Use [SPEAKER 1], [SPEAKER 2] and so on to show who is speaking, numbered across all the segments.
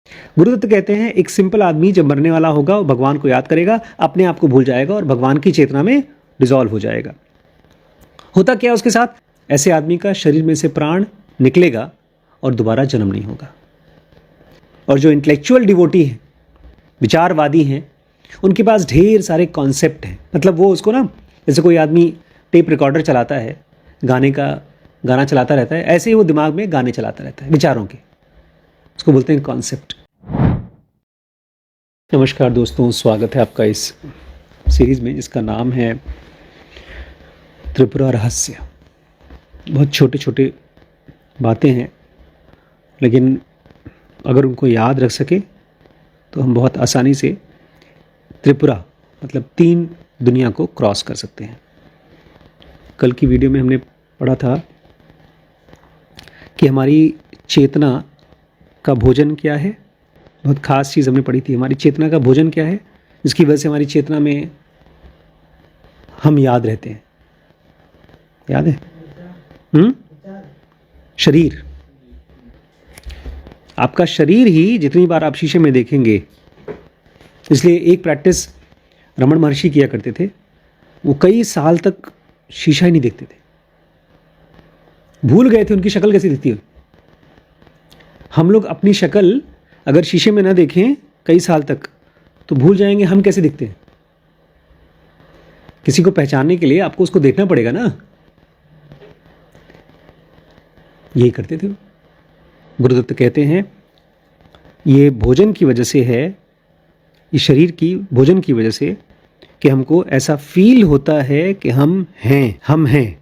[SPEAKER 1] गुरुदत्त कहते हैं एक सिंपल आदमी जब मरने वाला होगा वो भगवान को याद करेगा, अपने आप को भूल जाएगा और भगवान की चेतना में डिसॉल्व हो जाएगा। होता क्या उसके साथ? ऐसे आदमी का शरीर में से प्राण निकलेगा और दोबारा जन्म नहीं होगा। और जो इंटेलेक्चुअल डिवोटी हैं, विचारवादी हैं, उनके पास ढेर सारे कॉन्सेप्ट हैं। मतलब वो उसको ना, जैसे कोई आदमी टेप रिकॉर्डर चलाता है, गाना चलाता रहता है, ऐसे ही वो दिमाग में गाने चलाता रहता है विचारों के। उसको बोलते हैं कॉन्सेप्ट। नमस्कार दोस्तों, स्वागत है आपका इस सीरीज़ में जिसका नाम है त्रिपुरा रहस्य। बहुत छोटे छोटे बातें हैं, लेकिन अगर उनको याद रख सके तो हम बहुत आसानी से त्रिपुरा मतलब 3 दुनिया को क्रॉस कर सकते हैं। कल की वीडियो में हमने पढ़ा था कि हमारी चेतना का भोजन क्या है। बहुत ख़ास चीज़ हमने पढ़ी थी, हमारी चेतना का भोजन क्या है, जिसकी वजह से हमारी चेतना में हम याद रहते हैं। याद है? शरीर। आपका शरीर ही जितनी बार आप शीशे में देखेंगे, इसलिए एक प्रैक्टिस रमण महर्षि किया करते थे। वो कई साल तक शीशा ही नहीं देखते थे, भूल गए थे उनकी शक्ल कैसी दिखती है। हम लोग अपनी शक्ल अगर शीशे में ना देखें कई साल तक तो भूल जाएंगे हम कैसे दिखते हैं। किसी को पहचानने के लिए आपको उसको देखना पड़ेगा ना। यही करते थे। गुरुदत्त कहते हैं ये भोजन की वजह से है, ये शरीर की भोजन की वजह से कि हमको ऐसा फील होता है कि हम हैं।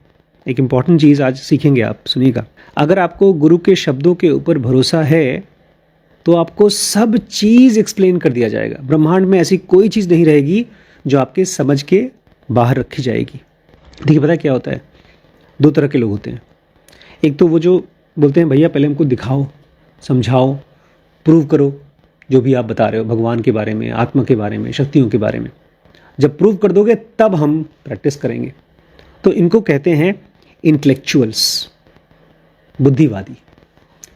[SPEAKER 1] एक इंपॉर्टेंट चीज़ आज सीखेंगे आप, सुनिएगा। अगर आपको गुरु के शब्दों के ऊपर भरोसा है तो आपको सब चीज़ एक्सप्लेन कर दिया जाएगा। ब्रह्मांड में ऐसी कोई चीज़ नहीं रहेगी जो आपके समझ के बाहर रखी जाएगी। देखिए, पता क्या होता है, 2 तरह के लोग होते हैं। एक तो वो जो बोलते हैं भैया पहले हमको दिखाओ, समझाओ, प्रूव करो जो भी आप बता रहे हो भगवान के बारे में, आत्मा के बारे में, शक्तियों के बारे में। जब प्रूव कर दोगे तब हम प्रैक्टिस करेंगे। तो इनको कहते हैं इंटेलेक्चुअल्स, बुद्धिवादी।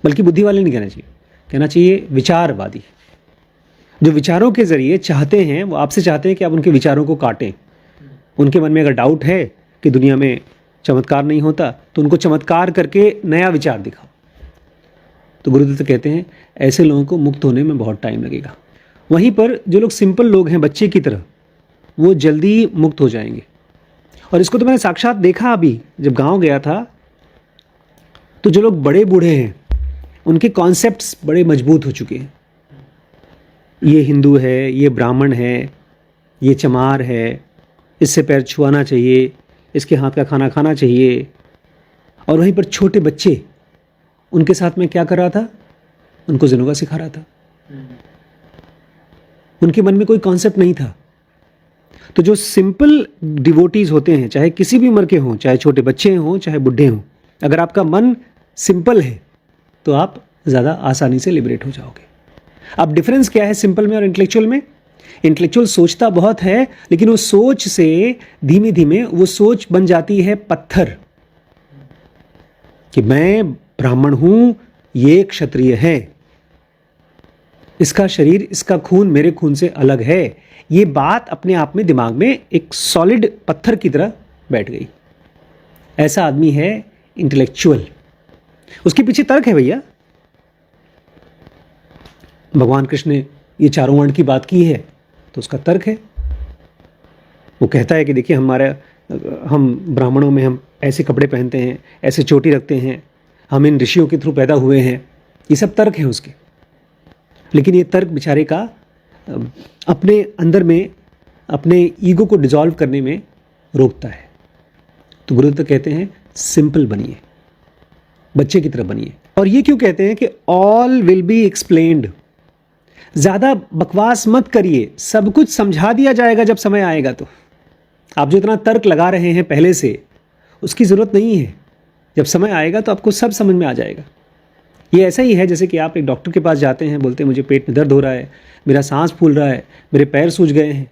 [SPEAKER 1] बल्कि बुद्धि वाले नहीं कहना चाहिए विचारवादी। जो विचारों के जरिए चाहते हैं, वो आपसे चाहते हैं कि आप उनके विचारों को काटें। उनके मन में अगर डाउट है कि दुनिया में चमत्कार नहीं होता तो उनको चमत्कार करके नया विचार दिखाओ। तो गुरुदत्त कहते हैं ऐसे लोगों को मुक्त होने में बहुत टाइम लगेगा। वहीं पर जो लोग सिंपल लोग हैं, बच्चे की तरह, वो जल्दी मुक्त हो जाएंगे। और इसको तो मैंने साक्षात देखा। अभी जब गांव गया था तो जो लोग बड़े बूढ़े हैं उनके कॉन्सेप्ट्स बड़े मजबूत हो चुके हैं। ये हिंदू है, ये ब्राह्मण है, ये चमार है, इससे पैर छुआना चाहिए, इसके हाथ का खाना खाना चाहिए। और वहीं पर छोटे बच्चे, उनके साथ में क्या कर रहा था, उनको जिनोगा सिखा रहा था। उनके मन में कोई कॉन्सेप्ट नहीं था। तो जो सिंपल डिवोटीज होते हैं, चाहे किसी भी उम्र के हों, चाहे छोटे बच्चे हों, चाहे बुढ़े हों, अगर आपका मन सिंपल है तो आप ज़्यादा आसानी से लिबरेट हो जाओगे। अब डिफरेंस क्या है सिंपल में और इंटेलेक्चुअल में? इंटेलेक्चुअल सोचता बहुत है, लेकिन उस सोच से धीमे धीमे वो सोच बन जाती है पत्थर, कि मैं ब्राह्मण हूं, ये क्षत्रिय है, इसका शरीर, इसका खून मेरे खून से अलग है। ये बात अपने आप में दिमाग में एक सॉलिड पत्थर की तरह बैठ गई। ऐसा आदमी है इंटेलेक्चुअल। उसके पीछे तर्क है भैया। भगवान कृष्ण ने ये 4 वर्ण की बात की है तो उसका तर्क है। वो कहता है कि देखिए हम ब्राह्मणों में हम ऐसे कपड़े पहनते हैं, ऐसे चोटी रखते हैं, हम इन ऋषियों के थ्रू पैदा हुए हैं। ये सब तर्क है उसके। लेकिन ये तर्क बेचारे का अपने अंदर में अपने ईगो को डिसॉल्व करने में रोकता है। तो गुरुदत्त कहते हैं सिंपल बनिए, बच्चे की तरह बनिए। और ये क्यों कहते हैं कि ऑल विल बी एक्सप्लेन्ड। ज़्यादा बकवास मत करिए, सब कुछ समझा दिया जाएगा जब समय आएगा। तो आप जो इतना तर्क लगा रहे हैं पहले से, उसकी ज़रूरत नहीं है। जब समय आएगा तो आपको सब समझ में आ जाएगा। ये ऐसा ही है जैसे कि आप एक डॉक्टर के पास जाते हैं, बोलते हैं मुझे पेट में दर्द हो रहा है, मेरा सांस फूल रहा है, मेरे पैर सूज गए हैं।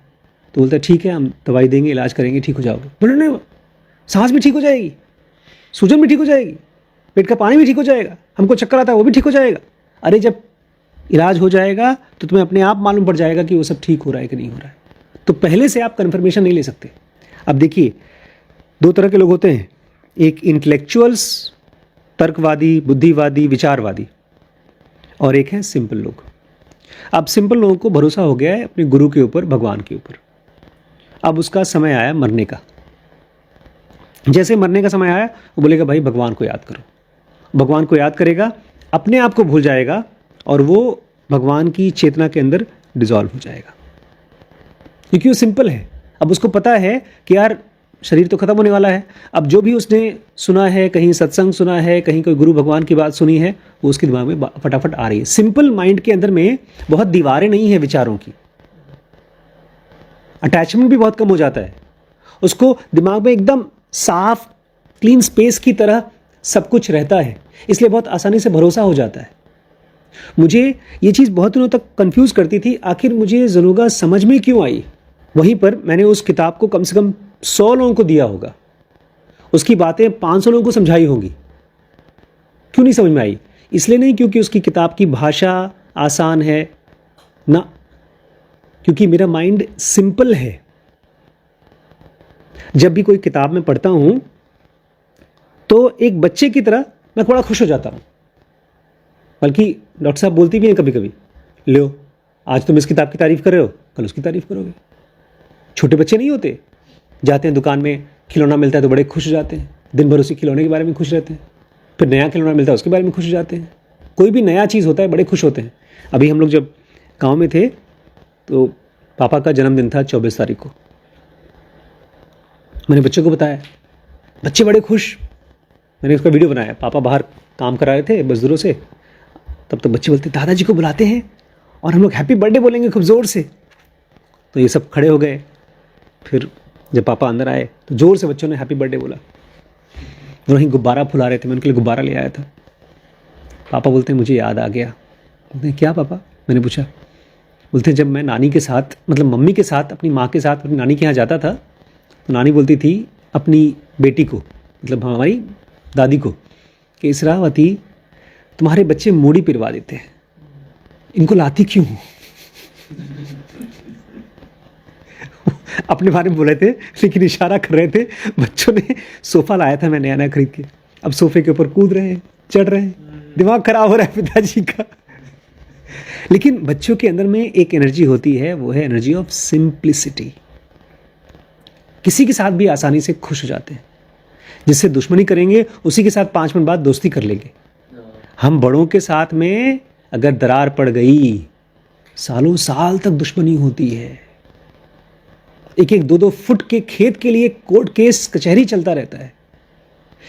[SPEAKER 1] तो बोलता है ठीक है, हम दवाई देंगे, इलाज करेंगे, ठीक हो जाओगे। बोले नहीं, सांस भी ठीक हो जाएगी, सूजन भी ठीक हो जाएगी, पेट का पानी भी ठीक हो जाएगा, हमको चक्कर आता है वो भी ठीक हो जाएगा। अरे जब इलाज हो जाएगा तो तुम्हें अपने आप मालूम पड़ जाएगा कि वो सब ठीक हो रहा है कि नहीं हो रहा है। तो पहले से आप कन्फर्मेशन नहीं ले सकते। अब देखिए, दो तरह के लोग होते हैं, एक इंटेलेक्चुअल्स, तर्कवादी, बुद्धिवादी, विचारवादी, और एक है सिंपल लोग। अब सिंपल लोगों को भरोसा हो गया है अपने गुरु के ऊपर, भगवान के ऊपर। अब उसका समय आया मरने का। जैसे मरने का समय आया, वो बोलेगा भाई भगवान को याद करो। भगवान को याद करेगा, अपने आप को भूल जाएगा और वो भगवान की चेतना के अंदर डिसॉल्व हो जाएगा, क्योंकि वो सिंपल है। अब उसको पता है कि यार शरीर तो खत्म होने वाला है। अब जो भी उसने सुना है, कहीं सत्संग सुना है, कहीं कोई गुरु भगवान की बात सुनी है, वो उसके दिमाग में फटाफट आ रही है। सिंपल माइंड के अंदर में बहुत दीवारें नहीं है विचारों की, अटैचमेंट भी बहुत कम हो जाता है। उसको दिमाग में एकदम साफ क्लीन स्पेस की तरह सब कुछ रहता है, इसलिए बहुत आसानी से भरोसा हो जाता है। मुझे ये चीज़ बहुत दिनों तक कंफ्यूज करती थी, आखिर मुझे ज़नूगा समझ में क्यों आई। वहीं पर मैंने उस किताब को कम से कम 100 लोगों को दिया होगा, उसकी बातें 500 लोगों को समझाई होंगी। क्यों नहीं समझ में आई? इसलिए नहीं क्योंकि उसकी किताब की भाषा आसान है ना, क्योंकि मेरा माइंड सिंपल है। जब भी कोई किताब में पढ़ता हूं तो एक बच्चे की तरह मैं थोड़ा खुश हो जाता हूं। बल्कि डॉक्टर साहब बोलती भी हैं कभी कभी, लो आज तुम इस किताब की तारीफ कर रहे हो, कल उसकी तारीफ करोगे। छोटे बच्चे नहीं होते, जाते हैं दुकान में, खिलौना मिलता है तो बड़े खुश हो जाते हैं, दिन भर उसी खिलौने के बारे में खुश रहते हैं। फिर नया खिलौना मिलता है उसके बारे में खुश हो जाते हैं। कोई भी नया चीज़ होता है बड़े खुश होते हैं। अभी हम लोग जब गाँव में थे तो पापा का जन्मदिन था 24 तारीख को। मैंने बच्चों को बताया, बच्चे बड़े खुश। मैंने उसका वीडियो बनाया, पापा बाहर काम करा रहे थे मजदूरों से, तब तो बच्चे बोलते दादाजी को बुलाते हैं और हम लोग हैप्पी बर्थडे बोलेंगे खूब ज़ोर से। तो ये सब खड़े हो गए। फिर जब पापा अंदर आए तो ज़ोर से बच्चों ने हैप्पी बर्थडे बोला। वहीं गुब्बारा फुला रहे थे, मैं उनके लिए गुब्बारा ले आया था। पापा बोलते हैं मुझे याद आ गया। बोलते हैं क्या पापा? मैंने पूछा। बोलते हैं जब मैं नानी के साथ, मतलब मम्मी के साथ, अपनी माँ के साथ अपनी नानी के यहाँ जाता था तो नानी बोलती थी अपनी बेटी को, मतलब हमारी दादी को, कि इसरावती तुम्हारे बच्चे मूड़ी पिरवा देते हैं, इनको लाती क्यों? अपने बारे में बोल रहे थे लेकिन इशारा कर रहे थे। बच्चों ने सोफा लाया था मैं नया नया खरीद के, अब सोफे के ऊपर कूद रहे हैं, चढ़ रहे हैं, दिमाग खराब हो रहा है पिताजी का। लेकिन बच्चों के अंदर में एक एनर्जी होती है, वो है एनर्जी ऑफ सिंप्लिसिटी। किसी के साथ भी आसानी से खुश हो जाते हैं। जिससे दुश्मनी करेंगे उसी के साथ 5 मिनट बाद दोस्ती कर लेंगे। हम बड़ों के साथ में अगर दरार पड़ गई, सालों साल तक दुश्मनी होती है। 1-1, 2-2 फुट के खेत के लिए कोर्ट केस कचहरी चलता रहता है।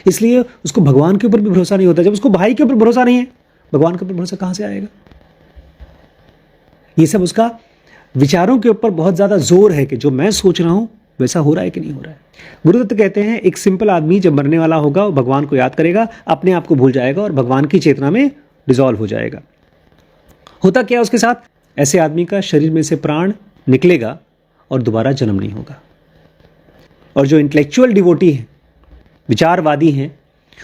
[SPEAKER 1] इसलिए उसको भगवान के ऊपर भी भरोसा नहीं होता। जब उसको भाई के ऊपर भरोसा नहीं है, भगवान के ऊपर भरोसा कहां से आएगा? ये सब उसका विचारों के ऊपर बहुत ज्यादा जोर है कि जो मैं सोच रहा हूं वैसा हो रहा है कि नहीं हो रहा है। गुरुदत्त कहते हैं एक सिंपल आदमी जब मरने वाला होगा वो भगवान को याद करेगा, अपने आप को भूल जाएगा और भगवान की चेतना में डिसॉल्व हो जाएगा। होता क्या उसके साथ? ऐसे आदमी का शरीर में से प्राण निकलेगा और दोबारा जन्म नहीं होगा। और जो इंटेलेक्चुअल डिवोटी हैं, विचारवादी हैं,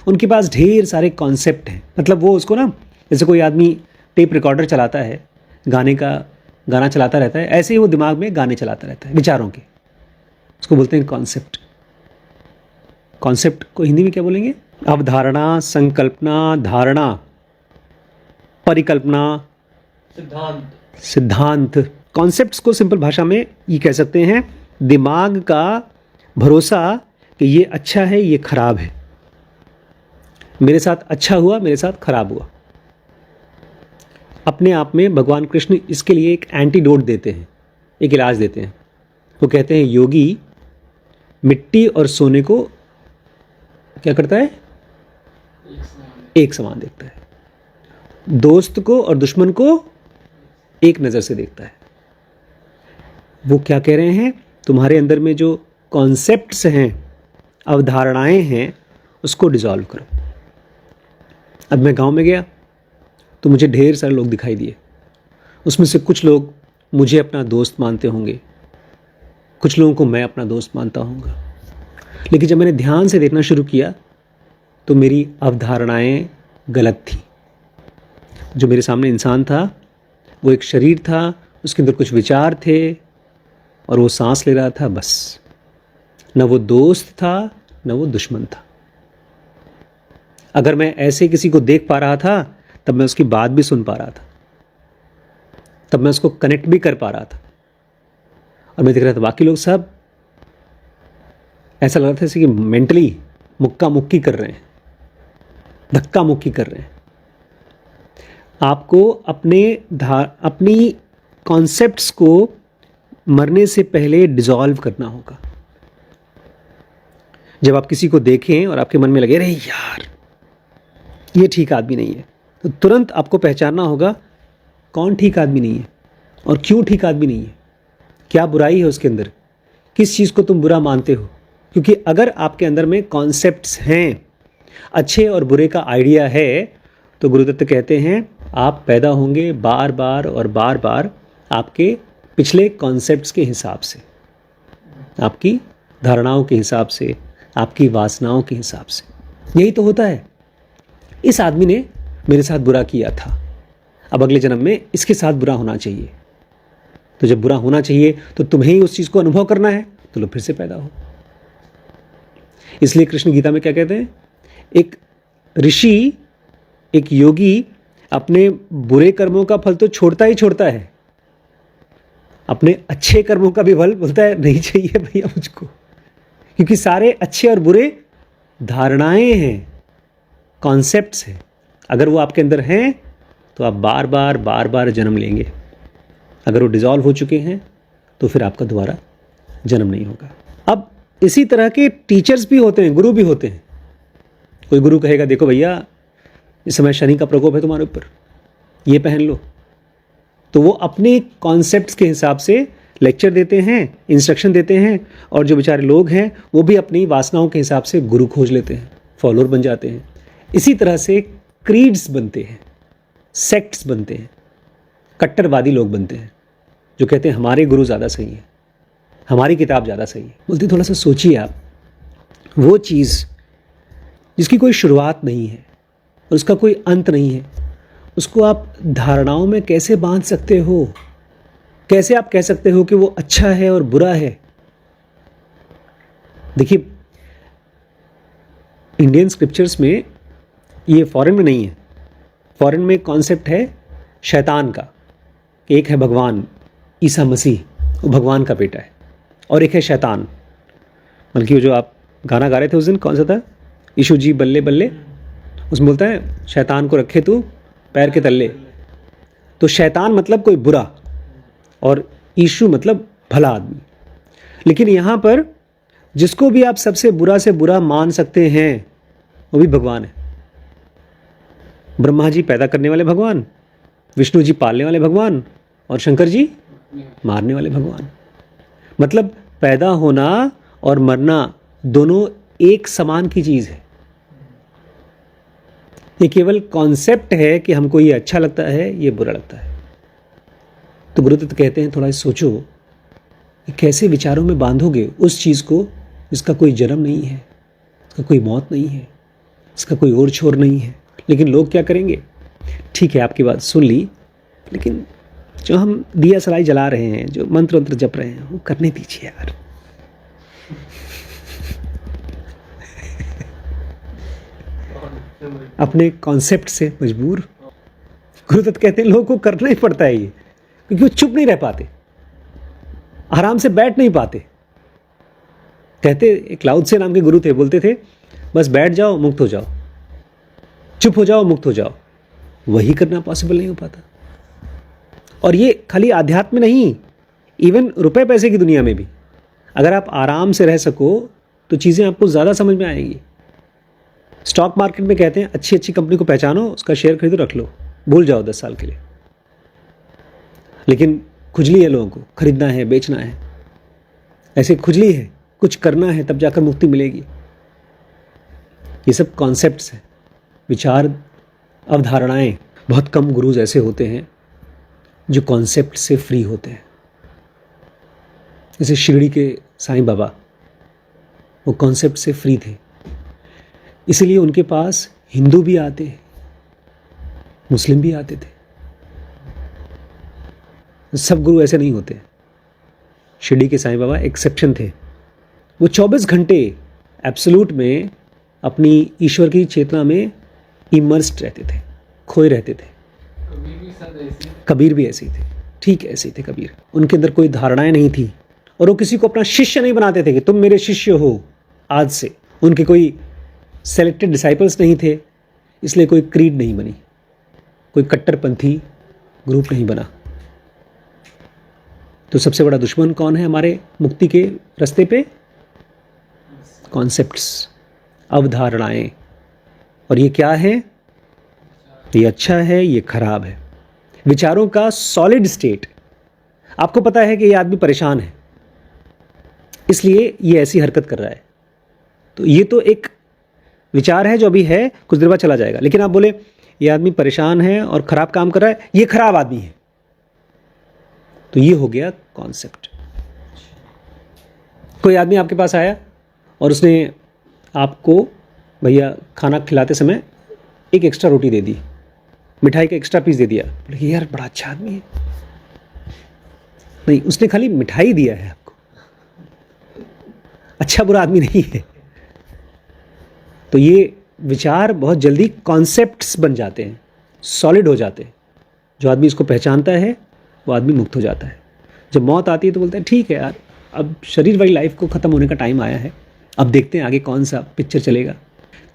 [SPEAKER 1] उनके पास ढेर सारे कॉन्सेप्ट हैं। मतलब वो उसको ना, जैसे कोई आदमी टेप रिकॉर्डर चलाता है, गाना चलाता रहता है, ऐसे ही वो दिमाग में गाने चलाता रहता है विचारों के। उसको बोलते हैं कॉन्सेप्ट। कॉन्सेप्ट को हिंदी में क्या बोलेंगे? अवधारणा, संकल्पना, धारणा, परिकल्पना, सिद्धांत। कॉन्सेप्ट्स को सिंपल भाषा में ये कह सकते हैं दिमाग का भरोसा कि ये अच्छा है, ये खराब है, मेरे साथ अच्छा हुआ, मेरे साथ खराब हुआ। अपने आप में भगवान कृष्ण इसके लिए एक एंटीडोट देते हैं, एक इलाज देते हैं। वो कहते हैं योगी मिट्टी और सोने को क्या करता है? एक समान देखता है। दोस्त को और दुश्मन को एक नज़र से देखता है। वो क्या कह रहे हैं? तुम्हारे अंदर में जो कॉन्सेप्ट्स हैं, अवधारणाएं हैं, उसको डिसॉल्व करो। अब मैं गांव में गया तो मुझे ढेर सारे लोग दिखाई दिए। उसमें से कुछ लोग मुझे अपना दोस्त मानते होंगे, कुछ लोगों को मैं अपना दोस्त मानता हूँगा। लेकिन जब मैंने ध्यान से देखना शुरू किया तो मेरी अवधारणाएं गलत थी। जो मेरे सामने इंसान था वो एक शरीर था, उसके अंदर कुछ विचार थे और वो सांस ले रहा था, बस। न वो दोस्त था न वो दुश्मन था। अगर मैं ऐसे किसी को देख पा रहा था तब मैं उसकी बात भी सुन पा रहा था, तब मैं उसको कनेक्ट भी कर पा रहा था। और मैं देख रहा था बाकी लोग सब ऐसा लग रहा था जैसे कि मेंटली मुक्का मुक्की कर रहे हैं, धक्का मुक्की कर रहे हैं। आपको अपनी कॉन्सेप्ट्स को मरने से पहले डिसॉल्व करना होगा। जब आप किसी को देखें और आपके मन में लगे अरे यार ये ठीक आदमी नहीं है, तो तुरंत आपको पहचानना होगा कौन ठीक आदमी नहीं है और क्यों ठीक आदमी नहीं है, क्या बुराई है उसके अंदर, किस चीज़ को तुम बुरा मानते हो। क्योंकि अगर आपके अंदर में कॉन्सेप्ट्स हैं, अच्छे और बुरे का आइडिया है, तो गुरुदत्त कहते हैं आप पैदा होंगे बार बार और बार बार आपके पिछले कॉन्सेप्ट्स के हिसाब से, आपकी धारणाओं के हिसाब से, आपकी वासनाओं के हिसाब से। यही तो होता है। इस आदमी ने मेरे साथ बुरा किया था, अब अगले जन्म में इसके साथ बुरा होना चाहिए। तो जब बुरा होना चाहिए तो तुम्हें ही उस चीज़ को अनुभव करना है, तो लो फिर से पैदा हो। इसलिए कृष्ण गीता में क्या कहते हैं, एक ऋषि, एक योगी अपने बुरे कर्मों का फल तो छोड़ता ही छोड़ता है, अपने अच्छे कर्मों का भी फल बोलता है नहीं चाहिए भैया मुझको। क्योंकि सारे अच्छे और बुरे धारणाएं हैं, कॉन्सेप्ट्स हैं। अगर वो आपके अंदर हैं तो आप बार बार जन्म लेंगे। अगर वो डिसॉल्व हो चुके हैं तो फिर आपका दोबारा जन्म नहीं होगा। अब इसी तरह के टीचर्स भी होते हैं, गुरु भी होते हैं। कोई गुरु कहेगा देखो भैया इस समय शनि का प्रकोप है तुम्हारे ऊपर, ये पहन लो। तो वो अपने कॉन्सेप्ट्स के हिसाब से लेक्चर देते हैं, इंस्ट्रक्शन देते हैं, और जो बेचारे लोग हैं वो भी अपनी वासनाओं के हिसाब से गुरु खोज लेते हैं, फॉलोअर बन जाते हैं। इसी तरह से क्रीड्स बनते हैं, सेक्ट्स बनते हैं, कट्टरवादी लोग बनते हैं जो कहते हैं हमारे गुरु ज़्यादा सही है, हमारी किताब ज़्यादा सही है। बोलते थोड़ा सा सोचिए आप, वो चीज़ जिसकी कोई शुरुआत नहीं है और उसका कोई अंत नहीं है, उसको आप धारणाओं में कैसे बांध सकते हो? कैसे आप कह सकते हो कि वो अच्छा है और बुरा है? देखिए इंडियन स्क्रिप्चर्स में, ये फॉरेन में नहीं है, फॉरेन में कॉन्सेप्ट है शैतान का। एक है भगवान ईसा मसीह, वो भगवान का बेटा है, और एक है शैतान। बल्कि वो जो आप गाना गा रहे थे उस दिन, कौन सा था, यीशु जी बल्ले बल्ले, उसमें बोलता है शैतान को रखे तू पैर के तल्ले। तो शैतान मतलब कोई बुरा और यीशु मतलब भला आदमी। लेकिन यहाँ पर जिसको भी आप सबसे बुरा से बुरा मान सकते हैं वो भी भगवान है। ब्रह्मा जी पैदा करने वाले भगवान, विष्णु जी पालने वाले भगवान, और शंकर जी मारने वाले भगवान। मतलब पैदा होना और मरना दोनों एक समान की चीज़ है। ये केवल कॉन्सेप्ट है कि हमको ये अच्छा लगता है, ये बुरा लगता है। तो गुरुदत्त कहते हैं थोड़ा सोचो कि कैसे विचारों में बांधोगे उस चीज़ को जिसका कोई जन्म नहीं है, इसका कोई मौत नहीं है, इसका कोई ओर छोर नहीं है। लेकिन लोग क्या करेंगे, ठीक है आपकी बात सुन ली, लेकिन जो हम दिया सलाई जला रहे हैं, जो मंत्र वंत्र जप रहे हैं, वो करने दीजिए यार। अपने कॉन्सेप्ट से मजबूर। गुरुदत्त कहते हैं लोगों को करना ही पड़ता है ये, क्योंकि वो चुप नहीं रह पाते, आराम से बैठ नहीं पाते। कहते एक लाउड से नाम के गुरु थे, बोलते थे बस बैठ जाओ मुक्त हो जाओ, चुप हो जाओ मुक्त हो जाओ। वही करना पॉसिबल नहीं हो पाता। और ये खाली आध्यात्म में नहीं, इवन रुपए पैसे की दुनिया में भी अगर आप आराम से रह सको तो चीज़ें आपको ज़्यादा समझ में आएंगी। स्टॉक मार्केट में कहते हैं अच्छी अच्छी कंपनी को पहचानो, उसका शेयर खरीदो, रख लो, भूल जाओ 10 साल के लिए। लेकिन खुजली है लोगों को, खरीदना है, बेचना है, ऐसे खुजली है, कुछ करना है, तब जाकर मुक्ति मिलेगी। ये सब कॉन्सेप्ट्स हैं, विचार, अवधारणाएं। बहुत कम गुरुज ऐसे होते हैं जो कॉन्सेप्ट से फ्री होते हैं। जैसे शिरडी के साईं बाबा, वो कॉन्सेप्ट से फ्री थे, इसलिए उनके पास हिंदू भी आते, मुस्लिम भी आते थे। सब गुरु ऐसे नहीं होते। शिरडी के साईं बाबा एक्सेप्शन थे। वो 24 घंटे एब्सोल्यूट में अपनी ईश्वर की चेतना में इमर्स्ड रहते थे, खोए रहते थे। कबीर भी ऐसे ही थे, ठीक ऐसे ही थे कबीर। उनके अंदर कोई धारणाएं नहीं थी और वो किसी को अपना शिष्य नहीं बनाते थे कि तुम मेरे शिष्य हो आज से। उनके कोई सेलेक्टेड डिसाइपल्स नहीं थे, इसलिए कोई क्रीड नहीं बनी, कोई कट्टरपंथी ग्रुप नहीं बना। तो सबसे बड़ा दुश्मन कौन है हमारे मुक्ति के रास्ते पे? कॉन्सेप्ट्स, अवधारणाएं। और ये क्या है? ये अच्छा है, ये खराब है। विचारों का सॉलिड स्टेट। आपको पता है कि ये आदमी परेशान है, इसलिए ये ऐसी हरकत कर रहा है। तो ये तो एक विचार है जो अभी है, कुछ देर बाद चला जाएगा। लेकिन आप बोले ये आदमी परेशान है और खराब काम कर रहा है, ये खराब आदमी है, तो ये हो गया कॉन्सेप्ट। कोई आदमी आपके पास आया और उसने आपको भैया खाना खिलाते समय एक एक्स्ट्रा रोटी दे दी, मिठाई का एक्स्ट्रा पीस दे दिया, बोले यार बड़ा अच्छा आदमी है। नहीं, उसने खाली मिठाई दिया है आपको, अच्छा बुरा आदमी नहीं है। तो ये विचार बहुत जल्दी कॉन्सेप्ट्स बन जाते हैं, सॉलिड हो जाते हैं। जो आदमी इसको पहचानता है वो आदमी मुक्त हो जाता है। जब मौत आती है तो बोलता है ठीक है यार, अब शरीर वाली लाइफ को ख़त्म होने का टाइम आया है, अब देखते हैं आगे कौन सा पिक्चर चलेगा।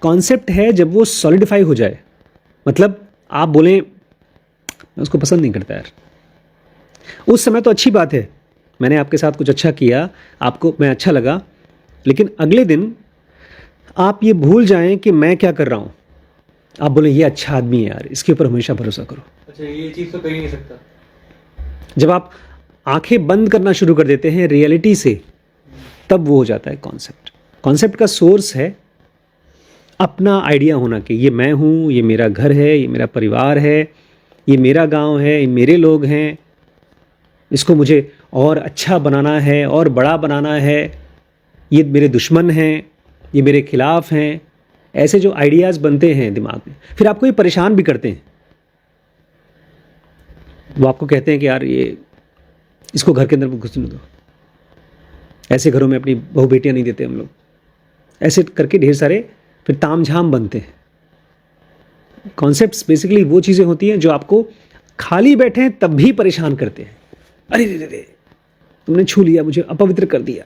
[SPEAKER 1] कॉन्सेप्ट है जब वो सॉलिडिफाई हो जाए, मतलब आप बोलें मैं उसको पसंद नहीं करता यार, उस समय तो अच्छी बात है, मैंने आपके साथ कुछ अच्छा किया, आपको मैं अच्छा लगा, लेकिन अगले दिन आप ये भूल जाएं कि मैं क्या कर रहा हूँ। आप बोले ये अच्छा आदमी है यार, इसके ऊपर हमेशा भरोसा करो।
[SPEAKER 2] अच्छा, ये चीज़ तो कर ही नहीं सकता।
[SPEAKER 1] जब आप आंखें बंद करना शुरू कर देते हैं रियलिटी से, तब वो हो जाता है कॉन्सेप्ट। कॉन्सेप्ट का सोर्स है अपना आइडिया होना कि ये मैं हूँ, ये मेरा घर है, ये मेरा परिवार है, ये मेरा गांव है, ये मेरे लोग हैं, इसको मुझे और अच्छा बनाना है और बड़ा बनाना है, ये मेरे दुश्मन हैं, ये मेरे खिलाफ हैं। ऐसे जो आइडियाज़ बनते हैं दिमाग में, फिर आपको ये परेशान भी करते हैं। वो आपको कहते हैं कि यार ये इसको घर के अंदर घुसने दो, ऐसे घरों में अपनी बहू बेटियां नहीं देते हम लोग। ऐसे करके ढेर सारे फिर तामझाम बनते हैं। कॉन्सेप्ट्स बेसिकली वो चीज़ें होती हैं जो आपको खाली बैठे हैं तब भी परेशान करते हैं। अरे रे रे रे, तुमने छू लिया, मुझे अपवित्र कर दिया।